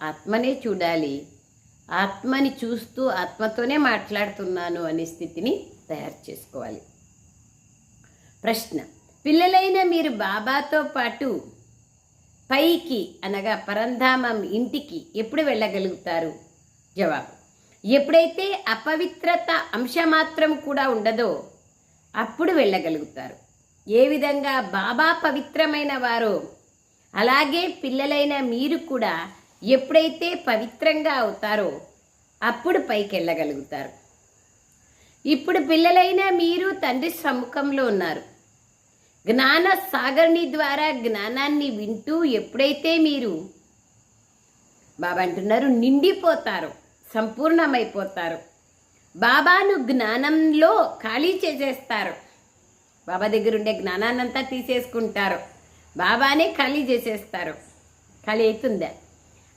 ఆత్మనే చూడాలి, ఆత్మని చూస్తూ ఆత్మతోనే మాట్లాడుతున్నాను అనే స్థితిని తయారు చేసుకోవాలి. ప్రశ్న: పిల్లలైన మీరు బాబాతో పాటు పైకి అనగా పరంధామం ఇంటికి ఎప్పుడు వెళ్ళగలుగుతారు? జవాబు: ఎప్పుడైతే అపవిత్రత అంశమాత్రం కూడా ఉండదో అప్పుడు వెళ్ళగలుగుతారు. ఏ విధంగా బాబా పవిత్రమైన వారో అలాగే పిల్లలైన మీరు కూడా ఎప్పుడైతే పవిత్రంగా అవుతారో అప్పుడు పైకి వెళ్ళగలుగుతారు. ఇప్పుడు పిల్లలైన మీరు తండ్రి సమ్ముఖంలో ఉన్నారు. జ్ఞాన సాగర్ని ద్వారా జ్ఞానాన్ని వింటూ ఎప్పుడైతే మీరు బాబా అంటున్నారు నిండిపోతారో, సంపూర్ణమైపోతారు, బాబాను జ్ఞానంలో ఖాళీ చేసేస్తారు, బాబా దగ్గర ఉండే జ్ఞానాన్నంతా తీసేసుకుంటారు, బాబానే ఖాళీ చేసేస్తారు. ఖాళీ అవుతుందా?